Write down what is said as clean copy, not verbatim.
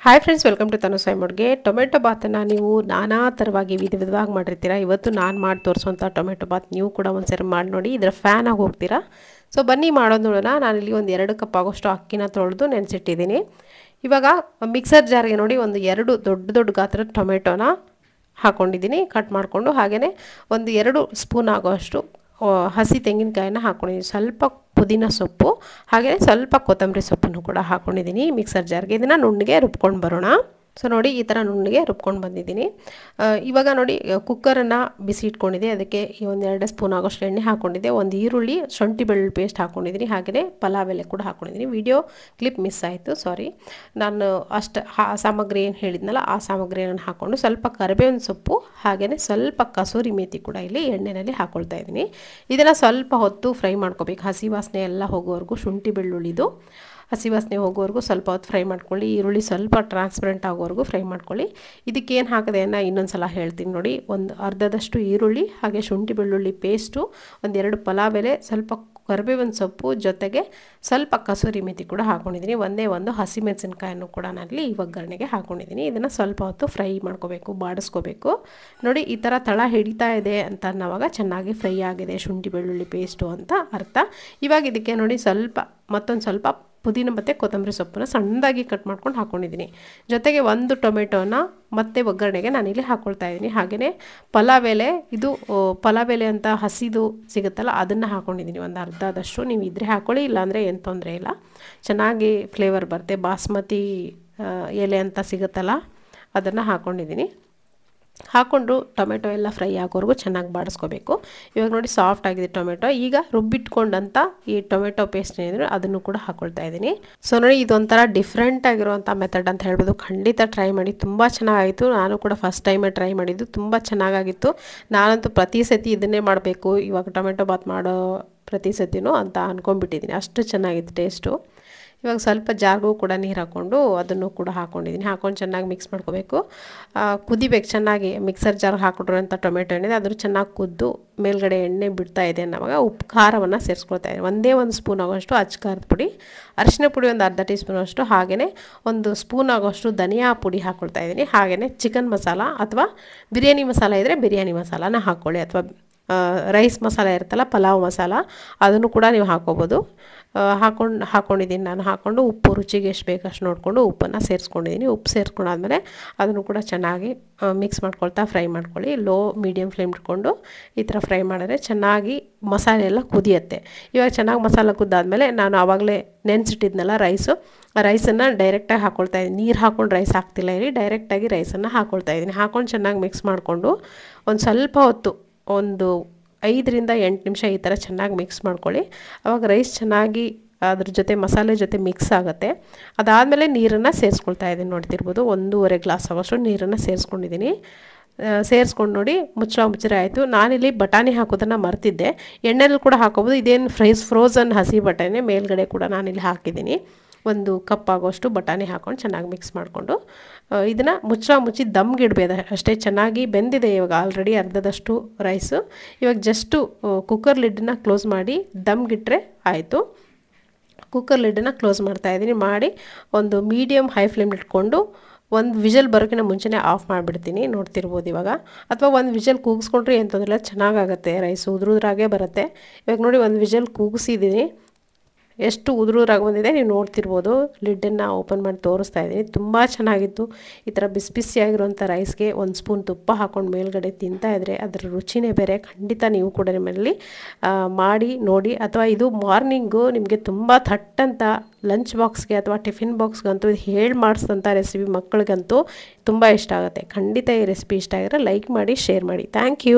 Hi friends, welcome to Tanu ಸೈಮೋಡ್ಗೆ. Tomato ಬಾತನ್ನು ನೀವು ನಾನಾ ಥರವಾಗಿ ವಿಧವಾಗಿ ಮಾಡಿರ್ತೀರ. ಇವತ್ತು ನಾನು ಮಾಡಿ ತೋರಿಸೋಂಥ ಟೊಮೆಟೊ ಬಾತ್ ನೀವು ಕೂಡ ಒಂದ್ಸರಿ ಮಾಡಿ ನೋಡಿ, ಇದರ ಫ್ಯಾನ್ ಆಗಿ ಹೋಗ್ತೀರಾ. ಸೊ ಬನ್ನಿ ಮಾಡೋದು ನೋಡೋಣ. ನಾನಿಲ್ಲಿ ಒಂದು 2 ಕಪ್ ಆಗೋಷ್ಟು ಅಕ್ಕಿನ ತೊಳೆದು ನೆನೆಸಿಟ್ಟಿದ್ದೀನಿ. ಇವಾಗ ಮಿಕ್ಸರ್ ಜಾರ್ಗೆ ನೋಡಿ ಒಂದು 2 ದೊಡ್ಡ ಗಾತ್ರದ ಟೊಮೆಟೊನ ಹಾಕ್ಕೊಂಡಿದ್ದೀನಿ ಕಟ್ ಮಾಡಿಕೊಂಡು. ಹಾಗೆಯೇ ಒಂದು 2 ಸ್ಪೂನ್ ಆಗೋಷ್ಟು ಹಸಿ ತೆಂಗಿನಕಾಯಿನ ಹಾಕ್ಕೊಂಡಿದ್ದೀನಿ. ಸ್ವಲ್ಪ ಪುದೀನ ಸೊಪ್ಪು ಹಾಗೆಯೇ ಸ್ವಲ್ಪ ಕೊತ್ತಂಬರಿ ಸೊಪ್ಪನ್ನು ಕೂಡ ಹಾಕ್ಕೊಂಡಿದ್ದೀನಿ ಮಿಕ್ಸರ್ ಜಾರ್ಗೆ. ಇದನ್ನು ನುಣ್ಣಗೆ ರುಬ್ಕೊಂಡು ಬರೋಣ. ಸೊ ನೋಡಿ, ಈ ಥರ ನುಣ್ಣಗೆ ರುಬ್ಕೊಂಡು ಬಂದಿದ್ದೀನಿ. ಇವಾಗ ನೋಡಿ, ಕುಕ್ಕರನ್ನು ಬಿಸಿ ಇಟ್ಕೊಂಡಿದ್ದೆ. ಅದಕ್ಕೆ ಒಂದು 2 ಸ್ಪೂನ್ ಆಗೋಷ್ಟು ಎಣ್ಣೆ ಹಾಕ್ಕೊಂಡಿದ್ದೆ. ಒಂದು ಈರುಳ್ಳಿ, ಶುಂಠಿ ಬೆಳ್ಳುಳ್ಳಿ ಪೇಸ್ಟ್ ಹಾಕ್ಕೊಂಡಿದ್ದೀನಿ. ಹಾಗೆಯೇ ಪಲಾವ್ ಎಲೆ ಕೂಡ ಹಾಕ್ಕೊಂಡಿದ್ದೀನಿ. ವಿಡಿಯೋ ಕ್ಲಿಪ್ ಮಿಸ್ ಆಯಿತು, ಸಾರಿ. ನಾನು ಸಾಮಗ್ರಿ ಏನು ಹೇಳಿದ್ನಲ್ಲ ಆ ಸಾಮಗ್ರಿಯನ್ನು ಹಾಕ್ಕೊಂಡು ಸ್ವಲ್ಪ ಕರಿಬೇವಿನ ಸೊಪ್ಪು ಹಾಗೆಯೇ ಸ್ವಲ್ಪ ಕಸೂರಿ ಮೇಥಿ ಕೂಡ ಇಲ್ಲಿ ಎಣ್ಣೆಯಲ್ಲಿ ಹಾಕ್ಕೊಳ್ತಾ ಇದ್ದೀನಿ. ಇದನ್ನು ಸ್ವಲ್ಪ ಹೊತ್ತು ಫ್ರೈ ಮಾಡ್ಕೋಬೇಕು. ಹಸಿ ವಾಸನೆ ಎಲ್ಲ ಹೋಗೋವರೆಗೂ, ಶುಂಠಿ ಬೆಳ್ಳುಳ್ಳಿದು ಹಸಿ ವಾಸನೆ ಹೋಗೋವರೆಗೂ ಸ್ವಲ್ಪ ಹೊತ್ತು ಫ್ರೈ ಮಾಡ್ಕೊಳ್ಳಿ. ಈರುಳ್ಳಿ ಸ್ವಲ್ಪ ಟ್ರಾನ್ಸ್ಪರೆಂಟ್ ಆಗೋವರೆಗೂ ಫ್ರೈ ಮಾಡ್ಕೊಳ್ಳಿ. ಇದಕ್ಕೇನು ಹಾಕಿದೆ ಅನ್ನೋ ಇನ್ನೊಂದು ಸಲ ಹೇಳ್ತೀನಿ ನೋಡಿ. ಒಂದು ಅರ್ಧದಷ್ಟು ಈರುಳ್ಳಿ ಹಾಗೆ ಶುಂಠಿ ಬೆಳ್ಳುಳ್ಳಿ ಪೇಸ್ಟು, ಒಂದು 2 ಪಲಾವ್ ಎಲೆ, ಸ್ವಲ್ಪ ಕರಿಬೇವಿನ ಸೊಪ್ಪು, ಜೊತೆಗೆ ಸ್ವಲ್ಪ ಕಸೂರಿ ಮೇಥಿ ಕೂಡ ಹಾಕ್ಕೊಂಡಿದ್ದೀನಿ. ಒಂದು ಹಸಿಮೆಣಸಿನಕಾಯನ್ನು ಕೂಡ ನಾನಲ್ಲಿ ಈ ಒಗ್ಗರಣೆಗೆ ಹಾಕ್ಕೊಂಡಿದ್ದೀನಿ. ಇದನ್ನು ಸ್ವಲ್ಪ ಹೊತ್ತು ಫ್ರೈ ಮಾಡ್ಕೋಬೇಕು, ಬಾಡಿಸ್ಕೋಬೇಕು. ನೋಡಿ, ಈ ಥರ ತಳ ಹಿಡಿತಾ ಇದೆ ಅಂತ ಅನ್ನೋವಾಗ ಚೆನ್ನಾಗಿ ಫ್ರೈ ಆಗಿದೆ ಶುಂಠಿ ಬೆಳ್ಳುಳ್ಳಿ ಪೇಸ್ಟು ಅಂತ ಅರ್ಥ. ಇವಾಗ ಇದಕ್ಕೆ ನೋಡಿ ಮತ್ತೊಂದು ಸ್ವಲ್ಪ ಪುದೀನ ಮತ್ತು ಕೊತ್ತಂಬರಿ ಸೊಪ್ಪನ್ನು ಸಣ್ಣದಾಗಿ ಕಟ್ ಮಾಡ್ಕೊಂಡು ಹಾಕ್ಕೊಂಡಿದ್ದೀನಿ. ಜೊತೆಗೆ ಒಂದು ಟೊಮೆಟೋನ ಮತ್ತೆ ಒಗ್ಗರಣೆಗೆ ನಾನಿಲ್ಲಿ ಹಾಕ್ಕೊಳ್ತಾ ಇದ್ದೀನಿ. ಹಾಗೆಯೇ ಪಲಾವ್ ಎಲೆ, ಇದು ಪಲಾವ್ ಎಲೆ ಅಂತ ಹಸಿದು ಸಿಗುತ್ತಲ್ಲ ಅದನ್ನು ಹಾಕ್ಕೊಂಡಿದ್ದೀನಿ. ಒಂದು ಅರ್ಧದಷ್ಟು ನೀವು ಇದ್ರೆ ಹಾಕ್ಕೊಳ್ಳಿ, ಇಲ್ಲಾಂದರೆ ಏನು ತೊಂದರೆ ಇಲ್ಲ, ಚೆನ್ನಾಗಿ ಫ್ಲೇವರ್ ಬರುತ್ತೆ. ಬಾಸ್ಮತಿ ಎಲೆ ಅಂತ ಸಿಗುತ್ತಲ್ಲ ಅದನ್ನು ಹಾಕ್ಕೊಂಡಿದ್ದೀನಿ. ಹಾಕ್ಕೊಂಡು ಟೊಮೆಟೊ ಎಲ್ಲ ಫ್ರೈ ಆಗೋವರೆಗೂ ಚೆನ್ನಾಗಿ ಬಾಡಿಸ್ಕೋಬೇಕು. ಇವಾಗ ನೋಡಿ, ಸಾಫ್ಟ್ ಆಗಿದೆ ಟೊಮೆಟೊ. ಈಗ ರುಬ್ಬಿಟ್ಕೊಂಡಂಥ ಈ ಟೊಮೆಟೊ ಪೇಸ್ಟ್ ಏನಿದ್ರು ಅದನ್ನು ಕೂಡ ಹಾಕ್ಕೊಳ್ತಾ ಇದ್ದೀನಿ. ಸೊ ನೋಡಿ, ಇದೊಂಥರ ಡಿಫ್ರೆಂಟ್ ಆಗಿರುವಂಥ ಮೆಥಡ್ ಅಂತ ಹೇಳ್ಬೋದು. ಖಂಡಿತ ಟ್ರೈ ಮಾಡಿ, ತುಂಬ ಚೆನ್ನಾಗಾಯಿತು. ನಾನು ಕೂಡ ಫಸ್ಟ್ ಟೈಮೇ ಟ್ರೈ ಮಾಡಿದ್ದು, ತುಂಬ ಚೆನ್ನಾಗಾಗಿತ್ತು. ನಾನಂತೂ ಪ್ರತಿ ಸತಿ ಇದನ್ನೇ ಮಾಡಬೇಕು ಇವಾಗ ಟೊಮೆಟೊ ಬಾತ್ ಮಾಡೋ ಪ್ರತಿ ಸತಿನೂ ಅಂತ ಅಂದ್ಕೊಂಡ್ಬಿಟ್ಟಿದ್ದೀನಿ. ಅಷ್ಟು ಚೆನ್ನಾಗಿತ್ತು ಟೇಸ್ಟು. ಇವಾಗ ಸ್ವಲ್ಪ ಜಾರ್ಗೂ ಕೂಡ ನೀರು ಹಾಕ್ಕೊಂಡು ಅದನ್ನು ಕೂಡ ಹಾಕ್ಕೊಂಡಿದ್ದೀನಿ. ಹಾಕ್ಕೊಂಡು ಚೆನ್ನಾಗಿ ಮಿಕ್ಸ್ ಮಾಡ್ಕೋಬೇಕು. ಕುದಿಬೇಕು ಚೆನ್ನಾಗಿ. ಮಿಕ್ಸರ್ ಜಾರ್ಗೆ ಹಾಕಿಟ್ರಂಥ ಟೊಮೆಟೊ ಏನಿದೆ ಅದ್ರ ಚೆನ್ನಾಗಿ ಕುದ್ದು ಮೇಲ್ಗಡೆ ಎಣ್ಣೆ ಬಿಡ್ತಾ ಇದೆ ಅನ್ನೋವಾಗ ಉಪ್ಪು ಖಾರವನ್ನು ಸೇರಿಸ್ಕೊಳ್ತಾ ಇದ್ದೀನಿ. ಒಂದು ಸ್ಪೂನ್ ಆಗೋಷ್ಟು ಅಚ್ಚ ಖಾರದ ಪುಡಿ, ಅರಿಶಿನ ಪುಡಿ ಒಂದು ಅರ್ಧ ಟೀ ಸ್ಪೂನ್ ಅಷ್ಟು, ಹಾಗೆಯೇ ಒಂದು ಸ್ಪೂನ್ ಆಗೋಷ್ಟು ಧನಿಯಾ ಪುಡಿ ಹಾಕ್ಕೊಳ್ತಾ ಇದ್ದೀನಿ. ಹಾಗೆಯೇ ಚಿಕನ್ ಮಸಾಲ ಅಥವಾ ಬಿರಿಯಾನಿ ಮಸಾಲ ಇದ್ದರೆ ಬಿರಿಯಾನಿ ಮಸಾಲಾನ ಹಾಕ್ಕೊಳ್ಳಿ, ಅಥವಾ ರೈಸ್ ಮಸಾಲ ಇರುತ್ತಲ್ಲ, ಪಲಾವ್ ಮಸಾಲ, ಅದನ್ನು ಕೂಡ ನೀವು ಹಾಕ್ಕೋಬೋದು. ಹಾಕ್ಕೊಂಡಿದ್ದೀನಿ ನಾನು. ಹಾಕ್ಕೊಂಡು ಉಪ್ಪು ರುಚಿಗೆ ಎಷ್ಟು ಬೇಕಷ್ಟು ನೋಡಿಕೊಂಡು ಉಪ್ಪನ್ನು ಸೇರಿಸ್ಕೊಂಡಿದ್ದೀನಿ. ಉಪ್ಪು ಸೇರಿಸ್ಕೊಂಡಾದ್ಮೇಲೆ ಅದನ್ನು ಕೂಡ ಚೆನ್ನಾಗಿ ಮಿಕ್ಸ್ ಮಾಡ್ಕೊಳ್ತಾ ಫ್ರೈ ಮಾಡ್ಕೊಳ್ಳಿ. ಲೋ ಮೀಡಿಯಮ್ ಫ್ಲೇಮ್ ಇಟ್ಕೊಂಡು ಈ ಥರ ಫ್ರೈ ಮಾಡಿದ್ರೆ ಚೆನ್ನಾಗಿ ಮಸಾಲೆ ಎಲ್ಲ ಕುದಿಯುತ್ತೆ. ಇವಾಗ ಚೆನ್ನಾಗಿ ಮಸಾಲೆ ಕುದ್ದಾದ್ಮೇಲೆ ನಾನು ಆವಾಗಲೇ ನೆನೆಸಿಟ್ಟಿದ್ನಲ್ಲ ರೈಸನ್ನು ಡೈರೆಕ್ಟಾಗಿ ಹಾಕ್ಕೊಳ್ತಾ ಇದ್ದೀನಿ. ನೀರು ಹಾಕ್ಕೊಂಡು ರೈಸ್ ಹಾಕ್ತಿಲ್ಲ, ಇಲ್ಲಿ ಡೈರೆಕ್ಟಾಗಿ ರೈಸನ್ನು ಹಾಕ್ಕೊಳ್ತಾ ಇದ್ದೀನಿ. ಹಾಕ್ಕೊಂಡು ಚೆನ್ನಾಗಿ ಮಿಕ್ಸ್ ಮಾಡಿಕೊಂಡು ಒಂದು ಸ್ವಲ್ಪ ಹೊತ್ತು, ಒಂದು 5 ರಿಂದ 8 ನಿಮಿಷ ಈ ಥರ ಚೆನ್ನಾಗಿ ಮಿಕ್ಸ್ ಮಾಡ್ಕೊಳ್ಳಿ. ಆವಾಗ ರೈಸ್ ಚೆನ್ನಾಗಿ ಅದ್ರ ಜೊತೆ ಮಸಾಲೆ ಜೊತೆ ಮಿಕ್ಸ್ ಆಗುತ್ತೆ. ಅದಾದಮೇಲೆ ನೀರನ್ನು ಸೇರಿಸ್ಕೊಳ್ತಾ ಇದ್ದೀನಿ. ನೋಡ್ತಿರ್ಬೋದು, 1.5 ಗ್ಲಾಸ್ ಆಗೋಷ್ಟು ನೀರನ್ನು ಸೇರಿಸ್ಕೊಂಡಿದ್ದೀನಿ. ಸೇರಿಸ್ಕೊಂಡು ನೋಡಿ, ಮುಚ್ಚಳ ಆಯಿತು. ನಾನಿಲ್ಲಿ ಬಟಾಣಿ ಹಾಕೋದನ್ನು ಮರ್ತಿದ್ದೆ. ಎಣ್ಣೆಲಿ ಕೂಡ ಹಾಕೋಬೋದು. ಇದೇನು ಫ್ರೋಝನ್ ಹಸಿ ಬಟಾಣಿ ಮೇಲ್ಗಡೆ ಕೂಡ ನಾನಿಲ್ಲಿ ಹಾಕಿದ್ದೀನಿ. 1 ಕಪ್ ಆಗೋಷ್ಟು ಬಟಾಣಿ ಹಾಕ್ಕೊಂಡು ಚೆನ್ನಾಗಿ ಮಿಕ್ಸ್ ಮಾಡಿಕೊಂಡು ಇದನ್ನು ಮುಚ್ಚಿ ದಮ್ಗೆ ಇಡಬೇಕು ಅಷ್ಟೇ. ಚೆನ್ನಾಗಿ ಬೆಂದಿದೆ ಇವಾಗ ಆಲ್ರೆಡಿ ಅರ್ಧದಷ್ಟು ರೈಸು. ಇವಾಗ ಜಸ್ಟು ಕುಕ್ಕರ್ ಲಿಡ್ಡನ್ನ ಕ್ಲೋಸ್ ಮಾಡಿ ದಮ್ಗಿಟ್ರೆ ಆಯಿತು. ಕುಕ್ಕರ್ ಲಿಡ್ಡನ್ನು ಕ್ಲೋಸ್ ಮಾಡ್ತಾಯಿದ್ದೀನಿ. ಮಾಡಿ ಒಂದು ಮೀಡಿಯಮ್ ಹೈ ಫ್ಲೇಮ್ ಇಟ್ಕೊಂಡು ಒಂದು ವಿಷಲ್ ಬರೋಕ್ಕಿಂತ ಮುಂಚೆನೇ ಆಫ್ ಮಾಡಿಬಿಡ್ತೀನಿ. ನೋಡ್ತಿರ್ಬೋದು ಇವಾಗ. ಅಥವಾ ಒಂದು ವಿಷಲ್ ಕೂಗಿಸ್ಕೊಂಡ್ರೆ ಏನು ತೊಂದರೆ ಇಲ್ಲ, ಚೆನ್ನಾಗಾಗುತ್ತೆ ರೈಸ್, ಉದುರಾಗೇ ಬರುತ್ತೆ. ಇವಾಗ ನೋಡಿ, ಒಂದು ವಿಷಲ್ ಕೂಗಿಸಿದ್ದೀನಿ, ಎಷ್ಟು ಉದುರಾಗಿ ಬಂದಿದೆ ನೀವು ನೋಡ್ತಿರ್ಬೋದು. ಲಿಡ್ಡನ್ನು ಓಪನ್ ಮಾಡಿ ತೋರಿಸ್ತಾ ಇದ್ದೀನಿ. ತುಂಬ ಚೆನ್ನಾಗಿತ್ತು. ಈ ಥರ ಬಿಸಿಯಾಗಿರುವಂಥ ರೈಸ್ಗೆ 1 ಸ್ಪೂನ್ ತುಪ್ಪ ಹಾಕ್ಕೊಂಡು ಮೇಲ್ಗಡೆ ತಿಂತಾಯಿದ್ರೆ ಅದರ ರುಚಿನೇ ಬೇರೆ. ಖಂಡಿತ ನೀವು ಕೂಡ ನಿಮ್ಮಲ್ಲಿ ಮಾಡಿ ನೋಡಿ. ಅಥವಾ ಇದು ಮಾರ್ನಿಂಗು ನಿಮಗೆ ತುಂಬ ಥಟ್ಟಂತ ಲಂಚ್ ಬಾಕ್ಸ್ಗೆ ಅಥವಾ ಟಿಫಿನ್ ಬಾಕ್ಸ್ಗಂತೂ ಇದು ಹೇಳಿ ಮಾಡಿಸಿದಂಥ ರೆಸಿಪಿ ಮಕ್ಕಳಿಗಂತೂ ತುಂಬ ಇಷ್ಟ ಆಗುತ್ತೆ. ಖಂಡಿತ ಈ ರೆಸಿಪಿ ಇಷ್ಟ ಆಗಿದ್ರೆ ಲೈಕ್ ಮಾಡಿ, ಶೇರ್ ಮಾಡಿ. Thank you.